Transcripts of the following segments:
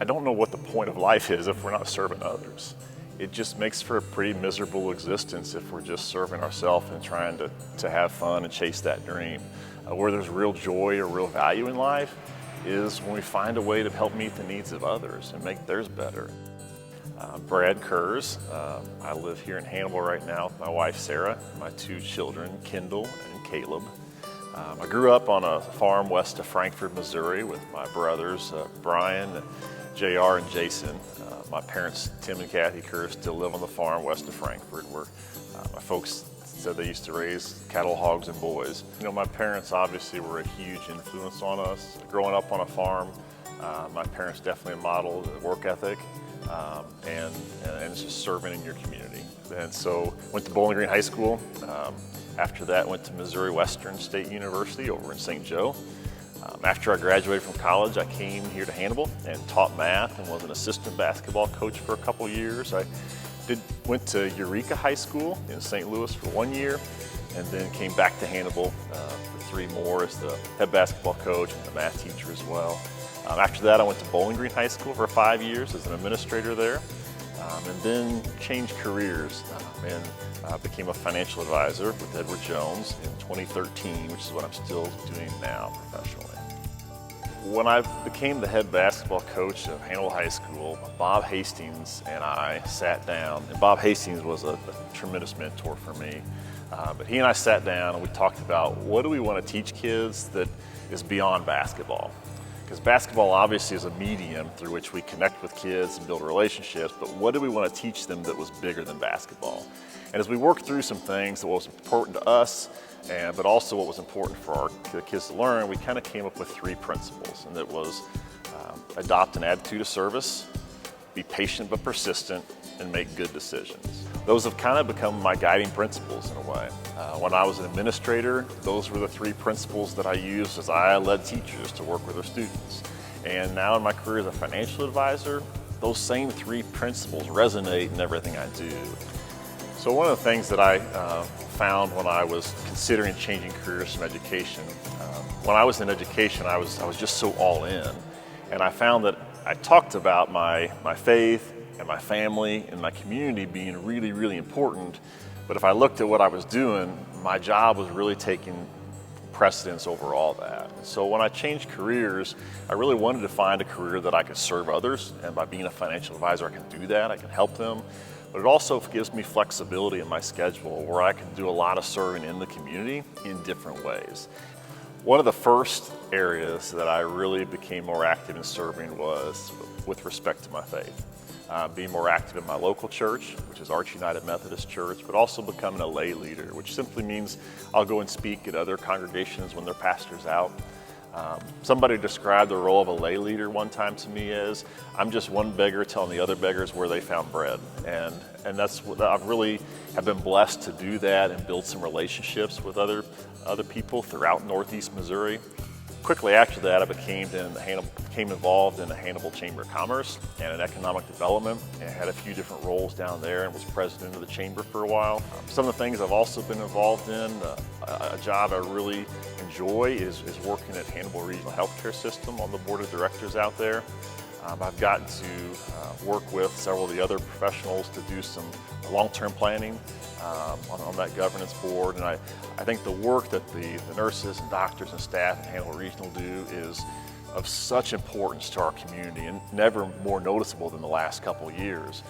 I don't know what the point of life is if we're not serving others. It just makes for a pretty miserable existence if we're just serving ourselves and trying to have fun and chase that dream. Where there's real joy or real value in life is when we find a way to help meet the needs of others and make theirs better. Brad Kurz. I live here in Hannibal right now with my wife Sarah, my 2 children, Kendall and Caleb. I grew up on a farm west of Frankfort, Missouri with my brothers Brian, JR, and Jason. My parents, Tim and Kathy Kurz, still live on the farm west of Frankfort where my folks said they used to raise cattle, hogs, and boys. You know, my parents obviously were a huge influence on us. Growing up on a farm, my parents definitely modeled work ethic and it's just serving in your community. And so went to Bowling Green High School. After that, went to Missouri Western State University over in St. Joe. After I graduated from college, I came here to Hannibal and taught math and was an assistant basketball coach for a couple years. I went to Eureka High School in St. Louis for 1 year and then came back to Hannibal for 3 more as the head basketball coach and the math teacher as well. After that, I went to Bowling Green High School for 5 years as an administrator there and then changed careers and became a financial advisor with Edward Jones in 2013, which is what I'm still doing now professionally. When I became the head basketball coach of Hannibal High School, Bob Hastings and I sat down, and Bob Hastings was a tremendous mentor for me. But he and I sat down and we talked about what do we want to teach kids that is beyond basketball. Because basketball obviously is a medium through which we connect with kids and build relationships, but what do we want to teach them that was bigger than basketball? And as we worked through some things that was important to us, but also what was important for the kids to learn, we kind of came up with 3 principles, and that was adopt an attitude of service, be patient but persistent, and make good decisions. Those have kind of become my guiding principles in a way. When I was an administrator, those were the 3 principles that I used as I led teachers to work with their students. And now in my career as a financial advisor, those same 3 principles resonate in everything I do. So one of the things that I found when I was considering changing careers from education, when I was in education, I was just so all in. And I found that I talked about my faith and my family and my community being really, really important. But if I looked at what I was doing, my job was really taking precedence over all that. So when I changed careers, I really wanted to find a career that I could serve others. And by being a financial advisor, I can do that, I can help them. But it also gives me flexibility in my schedule where I can do a lot of serving in the community in different ways. One of the first areas that I really became more active in serving was with respect to my faith. Being more active in my local church, which is Arch United Methodist Church, but also becoming a lay leader, which simply means I'll go and speak at other congregations when their pastor's out. Somebody described the role of a lay leader one time to me as, I'm just one beggar telling the other beggars where they found bread. And that's what I've really have been blessed to do that and build some relationships with other people throughout Northeast Missouri. Quickly after that, I became involved in the Hannibal Chamber of Commerce and in economic development, and had a few different roles down there and was president of the chamber for a while. Some of the things I've also been involved in, a job I really enjoy is working at Hannibal Regional Healthcare System on the board of directors out there. I've gotten to work with several of the other professionals to do some long-term planning on that governance board, and I think the work that the nurses and doctors and staff at Hannibal Regional do is of such importance to our community and never more noticeable than the last couple of years.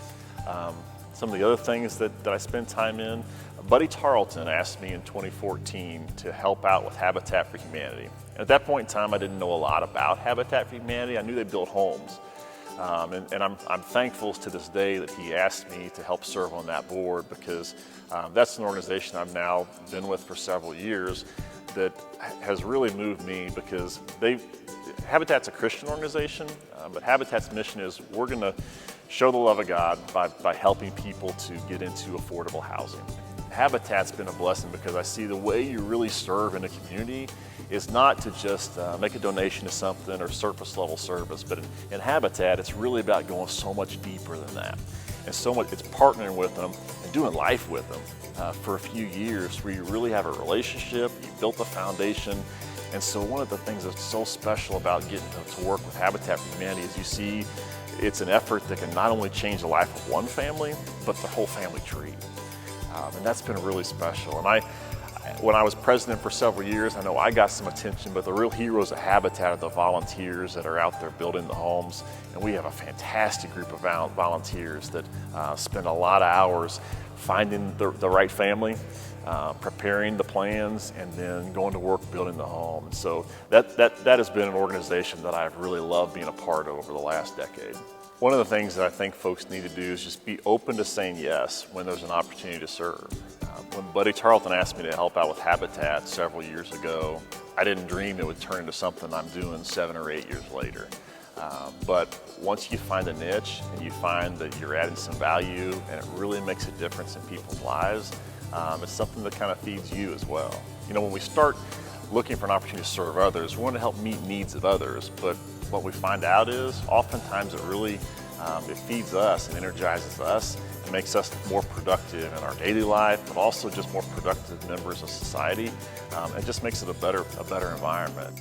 Some of the other things that I spend time in, Buddy Tarleton asked me in 2014 to help out with Habitat for Humanity. And at that point in time, I didn't know a lot about Habitat for Humanity. I knew they built homes. And I'm thankful to this day that he asked me to help serve on that board, because that's an organization I've now been with for several years that has really moved me, because Habitat's a Christian organization, but Habitat's mission is we're going to show the love of God by helping people to get into affordable housing. Habitat's been a blessing because I see the way you really serve in a community is not to just make a donation to something or surface level service, but in Habitat, it's really about going so much deeper than that. And so much, it's partnering with them and doing life with them for a few years where you really have a relationship, you built a foundation, And so one of the things that's so special about getting to work with Habitat for Humanity is you see it's an effort that can not only change the life of one family, but the whole family tree. And that's been really special. And when I was president for several years, I know I got some attention, but the real heroes of Habitat are the volunteers that are out there building the homes. And we have a fantastic group of volunteers that spend a lot of hours finding the right family, preparing the plans, and then going to work building the home. And so that has been an organization that I've really loved being a part of over the last decade. One of the things that I think folks need to do is just be open to saying yes when there's an opportunity to serve. When Buddy Charlton asked me to help out with Habitat several years ago, I didn't dream it would turn into something I'm doing 7 or 8 years later. But once you find a niche and you find that you're adding some value and it really makes a difference in people's lives, it's something that kind of feeds you as well. You know, when we start looking for an opportunity to serve others, we want to help meet needs of others, but what we find out is oftentimes it really it feeds us and energizes us. It makes us more productive in our daily life, but also just more productive members of society. It just makes it a better environment.